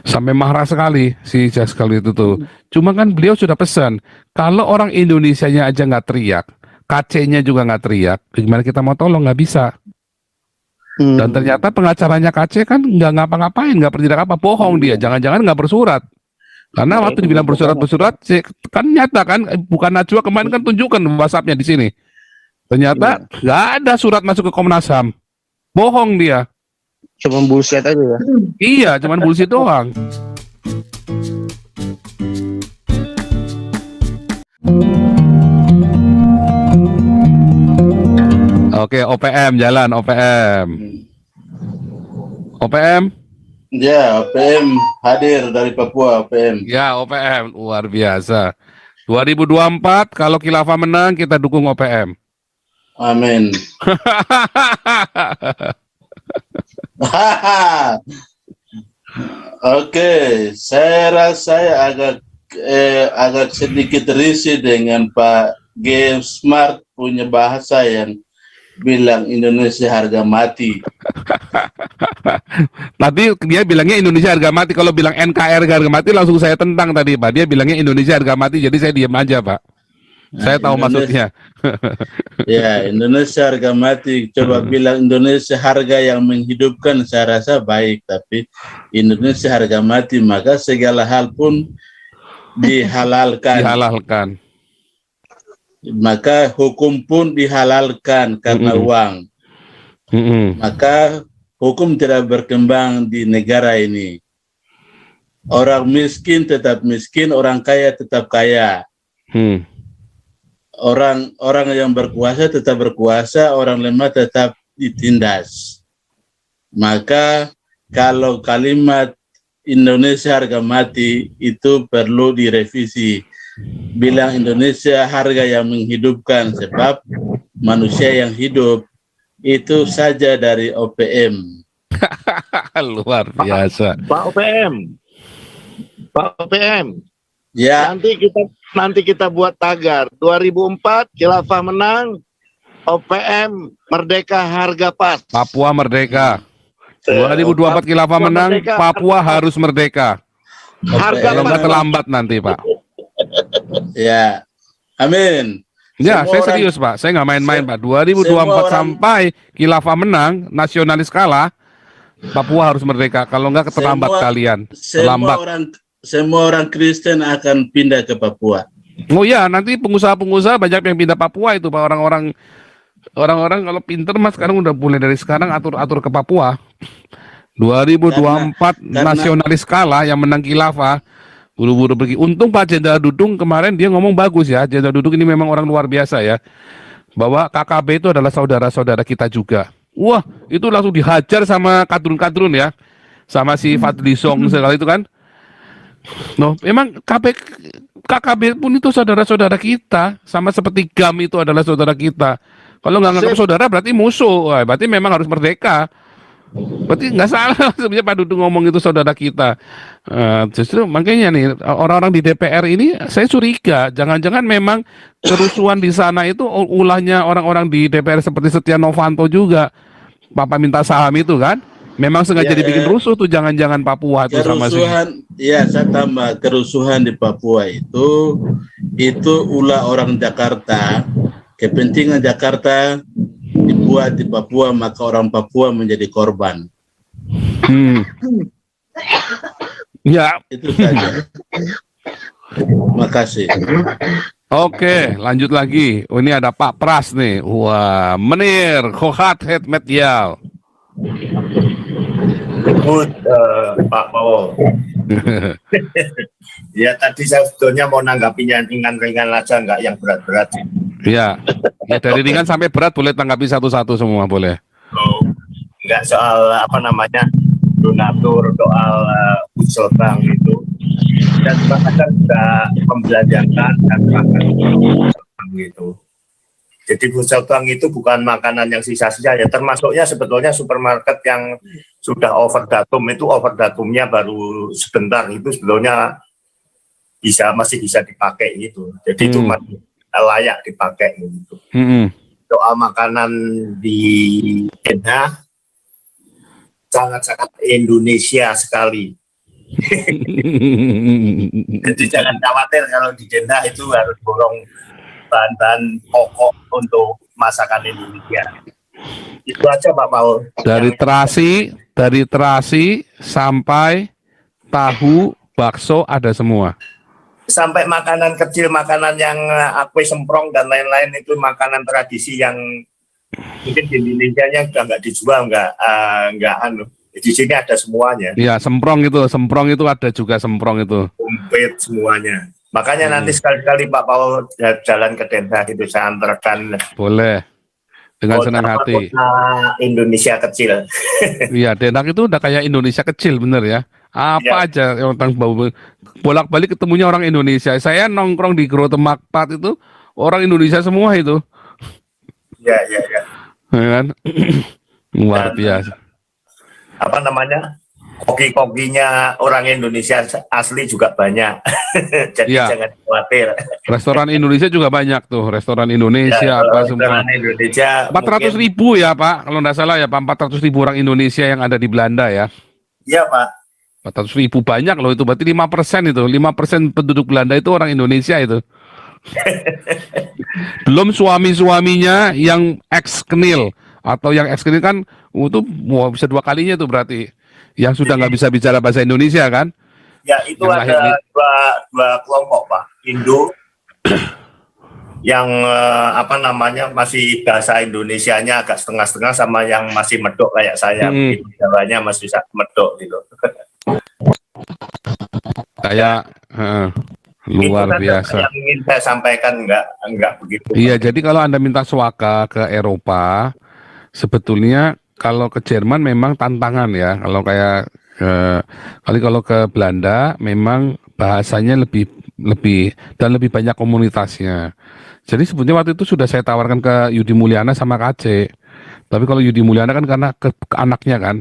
Sampai marah sekali si Jaskal itu tuh. Cuma kan beliau sudah pesan, kalau orang Indonesianya aja nggak teriak, KC-nya juga nggak teriak, gimana kita mau tolong? Nggak bisa. Dan ternyata pengacaranya KC kan nggak ngapa-ngapain, nggak bertindak apa, bohong dia. Jangan-jangan nggak bersurat. Karena waktu dibilang bersurat, kan nyata kan, bukan Najwa kemarin kan tunjukkan WhatsApp-nya di sini. Ternyata nggak ada surat masuk ke Komnas HAM. Bohong dia. Cuma bullshit aja ya. Iya, cuman bullshit doang. Oke, OPM jalan, OPM. OPM? Ya, OPM hadir dari Papua, OPM. Ya, OPM luar biasa. 2024 kalau Khilafah menang kita dukung OPM. Amin. Oke, saya rasa agak sedikit risih dengan Pak G. Smart punya bahasa yang bilang Indonesia harga mati. Tadi dia bilangnya Indonesia harga mati. Kalau bilang NKRI harga mati langsung saya tentang tadi, Pak. Dia bilangnya Indonesia harga mati, jadi saya diam aja, Pak. Saya tahu maksudnya. Ya, Indonesia harga mati. Coba bilang Indonesia harga yang menghidupkan, saya rasa baik. Tapi Indonesia harga mati, maka segala hal pun dihalalkan. Dihalalkan. Maka hukum pun dihalalkan karena uang. Maka hukum tidak berkembang di negara ini. Orang miskin tetap miskin, orang kaya tetap kaya. Orang yang berkuasa tetap berkuasa, orang lemah tetap ditindas. Maka kalau kalimat Indonesia harga mati itu perlu direvisi. Bilang Indonesia harga yang menghidupkan, sebab manusia yang hidup itu saja dari OPM. Luar biasa. Pak OPM. Ya. Nanti kita buat tagar 2004 Khilafah menang, OPM merdeka harga pas. Papua merdeka. 2024 Khilafah menang, merdeka, Papua harus merdeka. Harga kalau nggak terlambat nanti, Pak. Ya. Amin. Ya, saya serius, Pak. Saya nggak main-main, Pak. 2024 sampai Khilafah menang, nasionalis kalah, Papua harus merdeka. Kalau nggak terlambat kalian. Terlambat. Semua orang Kristen akan pindah ke Papua. Oh ya, nanti pengusaha-pengusaha banyak yang pindah Papua itu, Pak. Orang-orang kalau pinter Mas sekarang udah boleh dari sekarang atur ke Papua. 2024 nasionalis kalah yang menang Khilafah, buru-buru pergi. Untung Pak Jenderal Dudung kemarin dia ngomong bagus ya. Jenderal Dudung ini memang orang luar biasa ya. Bahwa KKB itu adalah saudara-saudara kita juga. Wah, itu langsung dihajar sama kadrun-kadrun ya. Sama si Fadli Song segala itu kan. No, memang KKB pun itu saudara-saudara kita, sama seperti GAM itu adalah saudara kita. Kalau nggak nganggap saudara berarti musuh. Wah, berarti memang harus merdeka. Berarti nggak salah sebenarnya Pak Dudung ngomong itu saudara kita. Justru makanya nih orang-orang di DPR ini saya curiga, jangan-jangan memang kerusuhan di sana itu ulahnya orang-orang di DPR seperti Setia Novanto juga. Papa minta saham itu kan. Memang sengaja dibikin rusuh tuh, jangan-jangan Papua tuh sama sih. Ya, saya tambah kerusuhan di Papua itu ulah orang Jakarta. Kepentingan Jakarta dibuat di Papua, maka orang Papua menjadi korban. Ya. Itu saja. Makasih. Oke, lanjut lagi. Oh, ini ada Pak Pras nih. Wah, Menir, Khohat Head Medial. Pak Pawo. Ya tadi saya sebetulnya mau nanggapinya ringan-ringan aja, nggak yang berat-berat. Ya, dari ringan sampai berat boleh tanggapi satu-satu semua boleh. Nggak soal apa namanya donatur, soal usul bank itu. Dan bahkan sudah membelanjakan dan makan gitu. Jadi Busel Bank itu bukan makanan yang sisa-sisa ya, termasuknya sebetulnya supermarket yang sudah over datum itu over datumnya baru sebentar, itu sebetulnya masih bisa dipakai gitu. Jadi itu masih layak dipakai gitu. soal makanan di Jeddah sangat-sangat Indonesia sekali. Jadi jangan khawatir kalau di Jeddah itu harus borong bahan-bahan pokok untuk masakan Indonesia. Itu aja Pak Paul. Dari terasi sampai tahu, bakso ada semua. Sampai makanan kecil, makanan yang kue semprong dan lain-lain itu makanan tradisi yang mungkin di Indonesia nya udah nggak dijual, nggak anu. Di sini ada semuanya. Iya, semprong itu ada juga semprong itu. Komplit semuanya. Makanya nanti sekali-kali Pak Paul jalan ke Den Haag itu saya antarkan. Boleh. Dengan senang hati. Indonesia kecil. Iya, Den Haag itu udah kayak Indonesia kecil, bener ya. Apa aja yang tentang bau bolak-balik ketemunya orang Indonesia. Saya nongkrong di Grotemarkt 4 itu orang Indonesia semua itu. Ya. Ya kan? Luar biasa. Apa namanya? Koki-kokinya orang Indonesia asli juga banyak. Jadi jangan khawatir. Restoran Indonesia juga banyak tuh. Restoran Indonesia apa semua. Restoran Indonesia 400.000 ya Pak, kalau nggak salah ya Pak, 400.000 orang Indonesia yang ada di Belanda ya. Iya Pak. 400.000 banyak loh itu, berarti 5% itu. 5% penduduk Belanda itu orang Indonesia itu. Belum suami-suaminya yang ex-kenil. Atau yang ex-kenil kan itu bisa 2 kalinya tuh berarti. Yang sudah nggak bisa bicara bahasa Indonesia kan? Ya itu yang ada dua kelompok Pak. Indo yang apa namanya masih bahasa Indonesianya agak setengah-setengah sama yang masih medok kayak saya. Jawanya masih medok gitu. Kayak luar biasa. Yang ingin saya sampaikan enggak begitu. Iya, jadi kalau Anda minta suaka ke Eropa, sebetulnya kalau ke Jerman memang tantangan ya. Kalau kayak kalau ke Belanda memang bahasanya lebih dan lebih banyak komunitasnya. Jadi sebetulnya waktu itu sudah saya tawarkan ke Yudi Mulyana sama KC. Tapi kalau Yudi Mulyana kan karena ke anaknya kan,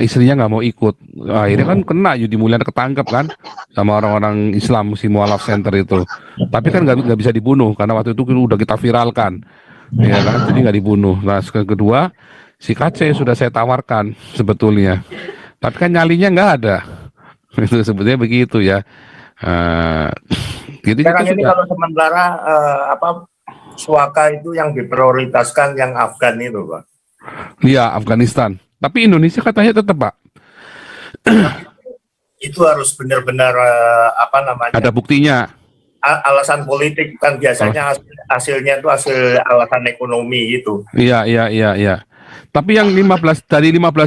istrinya nggak mau ikut. Akhirnya kan kena Yudi Mulyana ketangkep kan sama orang-orang Islam Muslim Mualaf Center itu. Tapi kan nggak bisa dibunuh karena waktu itu udah kita viralkan, ya kan? Jadi nggak dibunuh. Nah kedua si KC sudah saya tawarkan sebetulnya, tapi kan nyalinya nggak ada. Itu sebetulnya begitu ya. Gitu sekarang ini kalau sementara suaka itu yang diprioritaskan yang Afgan itu Pak. Iya, Afghanistan. Tapi Indonesia katanya tetap Pak. Itu harus benar-benar apa namanya? Ada buktinya. Alasan politik kan biasanya hasilnya itu hasil alasan ekonomi itu. Iya. Tapi yang 15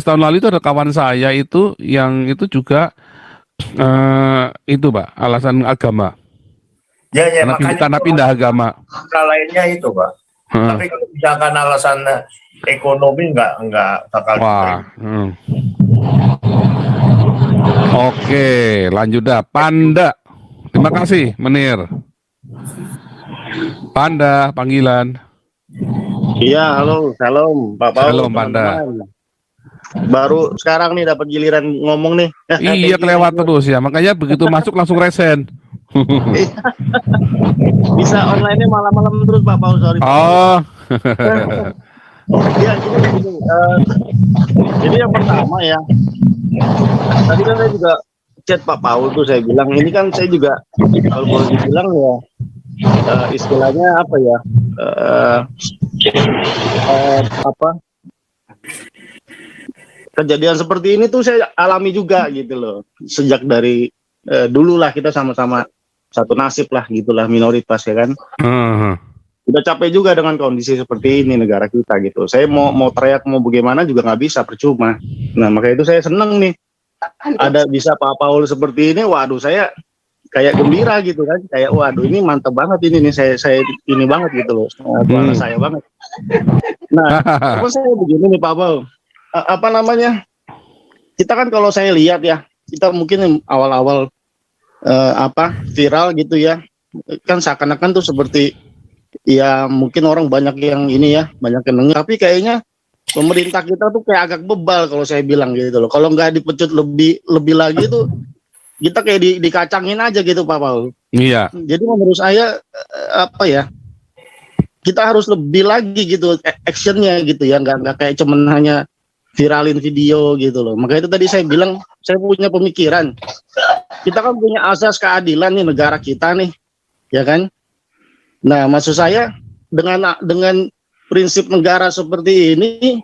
tahun lalu itu ada kawan saya itu yang itu juga itu Pak, alasan agama. Ya, karena pindah agama. Lainnya itu Pak. Tapi kalau misalkan alasan ekonomi nggak bakal. Wah. Oke, lanjut dah. Panda. Terima kasih, Menir. Panda, panggilan. Iya, halo, salam Pak Paul. Salam Panda. Baru sekarang nih dapat giliran ngomong nih. Iya, kelewat terus ya. Makanya begitu masuk langsung resen. Bisa online-nya malam-malam terus Pak Paul, sorry. Oh. Ya, gini. Jadi yang pertama ya, tadi kan saya juga chat Pak Paul tuh, saya bilang ini kan saya juga kalau boleh dibilang ya istilahnya apa ya, kejadian seperti ini tuh saya alami juga gitu loh, sejak dari dulu lah kita sama-sama satu nasib lah gitulah, minoritas ya kan. Udah capek juga dengan kondisi seperti ini negara kita gitu. Saya mau teriak mau bagaimana juga nggak bisa, percuma. Nah makanya itu saya seneng nih ada bisa Pak Paul seperti ini. Waduh, saya kayak gembira gitu kan, kayak waduh ini mantap banget ini nih, saya ini banget gitu loh, suara saya banget. Nah apa saya begini nih Pak Paul, apa namanya, kita kan kalau saya lihat ya, kita mungkin awal-awal viral gitu ya, kan seakan-akan tuh seperti ya mungkin orang banyak yang ini ya, banyak yang denger, tapi kayaknya pemerintah kita tuh kayak agak bebal kalau saya bilang gitu loh. Kalau nggak dipecut lebih lagi tuh kita kayak dikacangin aja gitu Pak Paul. Iya. Jadi menurut saya apa ya, kita harus lebih lagi gitu actionnya gitu ya, nggak kayak cuman hanya viralin video gitu loh. Maka itu tadi saya bilang, saya punya pemikiran, kita kan punya asas keadilan nih negara kita nih, ya kan. Nah maksud saya dengan prinsip negara seperti ini,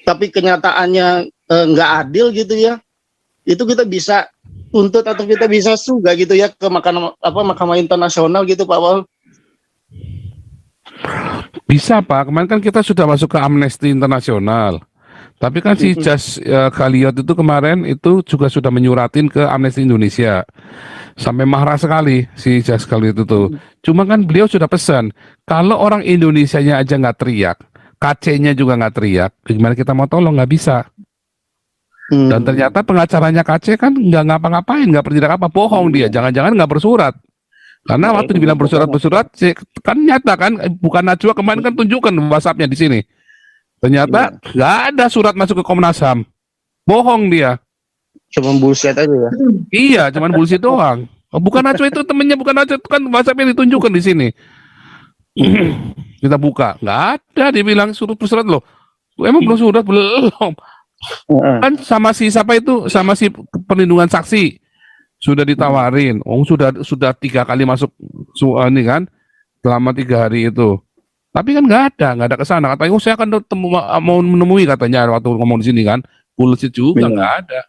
tapi kenyataannya nggak adil gitu ya, itu kita bisa tuntut atau kita bisa juga gitu ya ke Mahkamah Internasional gitu Pak Paul. Bisa Pak, kemarin kan kita sudah masuk ke Amnesty Internasional. Tapi kan si Jas Galiot itu kemarin itu juga sudah menyuratin ke Amnesty Indonesia. Sampai marah sekali si Jas Galiot itu. Cuma kan beliau sudah pesan, kalau orang Indonesianya aja nggak teriak, KC-nya juga nggak teriak, gimana kita mau tolong? Nggak bisa. Dan ternyata pengacaranya KC kan nggak ngapa-ngapain, nggak bertindak apa, bohong dia. Jangan-jangan nggak bersurat. Karena waktu dibilang bersurat, kan nyata kan, bukan Najwa kemarin kan tunjukkan WhatsApp-nya di sini. Ternyata nggak ada surat masuk ke Komnas HAM. Bohong dia. Cuma bullshit aja ya. Iya, cuman bullshit doang. Oh, bukan Najwa itu temennya, bukan Najwa itu kan WhatsApp-nya ditunjukkan di sini. Kita buka, nggak ada dibilang surat loh. Emang belum surat? Belum. Kan sama si siapa itu, sama si perlindungan saksi sudah ditawarin. Oh sudah 3 kali masuk ini kan selama 3 hari itu. Tapi kan nggak ada kesana. Katanya, saya akan mau menemui katanya waktu ngomong di sini kan. Bullshit juga nggak ada.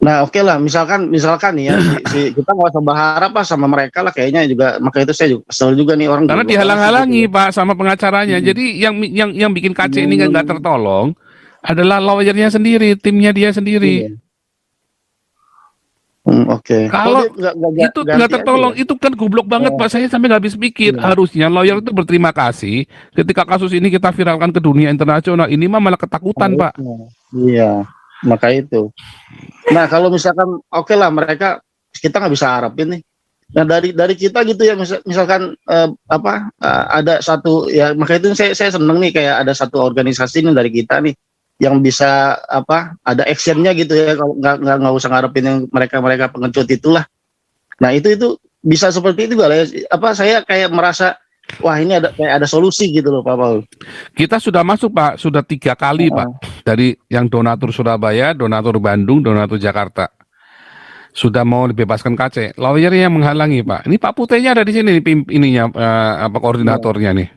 Nah oke lah, misalkan nih ya, kita nggak usah berharap lah sama mereka lah kayaknya juga. Maka itu saya juga kesel juga nih orang. Karena dihalang-halangi Pak sama pengacaranya. Jadi yang bikin KC ini nggak tertolong adalah lawyernya sendiri, timnya dia sendiri. Oke. Kalau itu nggak tertolong, itu kan goblok banget Pak. Saya sampai nggak habis pikir. Harusnya lawyer itu berterima kasih ketika kasus ini kita viralkan ke dunia internasional. Ini mah malah ketakutan Pak. Iya, maka itu. Nah kalau misalkan oke lah mereka, kita nggak bisa harapin nih. Nah dari kita gitu ya, misalkan ada satu ya, maka itu saya seneng nih kayak ada satu organisasi nih dari kita nih yang bisa ada actionnya gitu ya, kalau nggak usah ngarepin yang mereka pengecut itulah. Nah itu bisa seperti itu lah ya. Saya kayak merasa wah ini ada solusi gitu loh Pak Paul. Kita sudah masuk Pak, sudah 3 kali Pak, dari yang donatur Surabaya, donatur Bandung, donatur Jakarta. Sudah mau dibebaskan KC, lawyer yang menghalangi Pak. Ini Pak Putenya ada di sini ininya koordinatornya nih.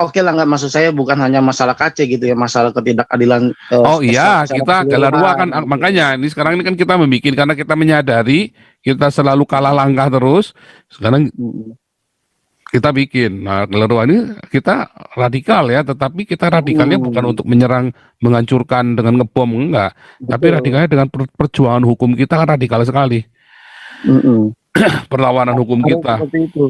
Oke lah, nggak, maksud saya bukan hanya masalah KC gitu ya, masalah ketidakadilan. Iya, kita Galarua kan makanya ini sekarang ini kan kita membuat, karena kita menyadari kita selalu kalah langkah terus. Sekarang kita bikin. Nah, Galarua ini kita radikal ya, tetapi kita radikalnya bukan untuk menyerang, menghancurkan dengan ngebom, enggak. Tapi radikalnya dengan perjuangan hukum kita kan radikal sekali. Perlawanan hukum kita. Seperti itu.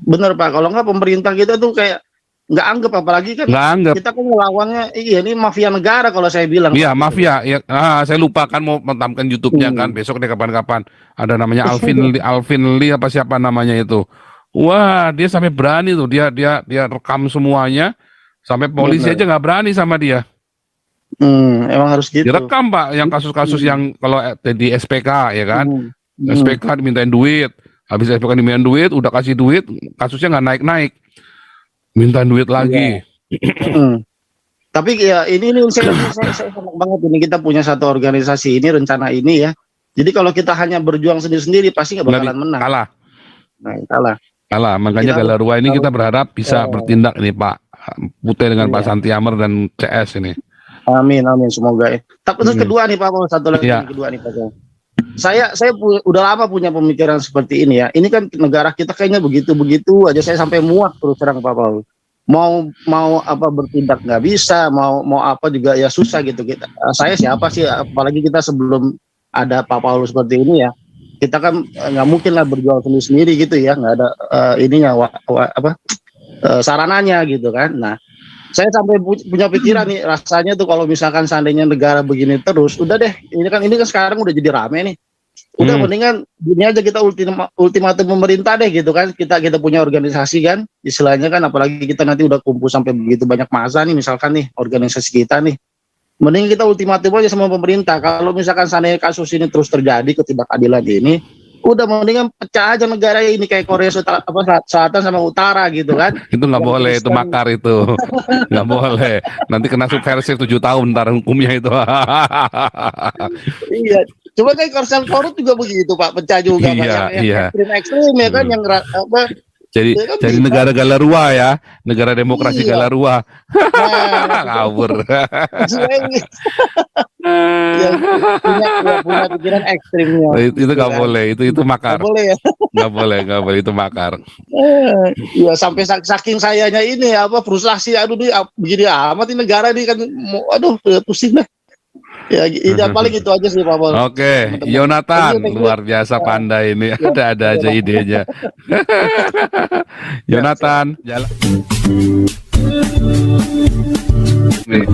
Bener Pak, kalau nggak pemerintah kita tuh kayak nggak anggap, apalagi kan kita kan melawannya, ini mafia negara kalau saya bilang. Iya mafia ya. Saya lupa kan mau mentamkan YouTube-nya kan besok deh kapan-kapan. Ada namanya Alvin Lee apa siapa namanya itu. Wah dia sampai berani tuh, dia rekam semuanya sampai polisi aja nggak berani sama dia. Emang harus gitu. Direkam Pak, yang kasus-kasus yang kalau di SPK ya kan, SPK dimintain duit. Habis SPK dimintain duit, udah kasih duit, kasusnya nggak naik-naik, minta duit lagi. Tapi ya ini saya senang banget ini kita punya satu organisasi ini, rencana ini ya. Jadi kalau kita hanya berjuang sendiri-sendiri pasti nggak bakalan menang. Kalah. Nah, kalah. Makanya Galarua ini kita berharap bisa bertindak ini Pak Putih dengan Pak Santi Amar dan CS ini. Amin semoga ya. Tapi terus kedua nih Pak, satu lagi kedua nih Pak. Saya udah lama punya pemikiran seperti ini ya. Ini kan negara kita kayaknya begitu aja, saya sampai muak terus terang Pak Paul. Mau bertindak nggak bisa, mau apa juga ya susah gitu kita. Saya siapa sih, apalagi kita sebelum ada Pak Paul seperti ini ya. Kita kan nggak mungkin lah berjuang sendiri gitu ya, nggak ada sarananya gitu kan. Nah, saya sampai punya pikiran nih, rasanya tuh kalau misalkan seandainya negara begini terus, udah deh, ini kan sekarang udah jadi rame nih. Udah mendingan gini aja, kita ultimatum pemerintah deh gitu kan. Kita punya organisasi kan, istilahnya kan, apalagi kita nanti udah kumpul sampai begitu banyak masa nih, misalkan nih organisasi kita nih. Mending kita ultimatum aja sama pemerintah. Kalau misalkan seandainya kasus ini terus terjadi, ketidakadilan ini, Udah mendingan pecah aja negara ini kayak Korea Selatan sama Utara gitu kan. Itu nggak boleh, itu makar itu. Nggak boleh. Nanti kena subversif 7 tahun ntar hukumnya itu. Iya. Cuma kayak Korsel Korut juga begitu Pak, pecah juga Pak. Iya, iya. Ekstrim ya kan, yang apa? Jadi Ya kan jadi bisa. negara galarua ya, negara demokrasi Iya. galarua. Nah, Ngawur. yang punya pikiran ekstrimnya. Itu nggak boleh, itu makar. Nggak boleh ya. Nggak boleh, itu makar. Ya sampai saking sayanya ini apa frustasi, aduh nih begini amat ini negara ini kan, aduh pusing dah. Ya, paling itu aja sih Pak Pol. Oke, Yonatan luar biasa pandai ini, ada aja idenya. Yonatan, jalan. Nih.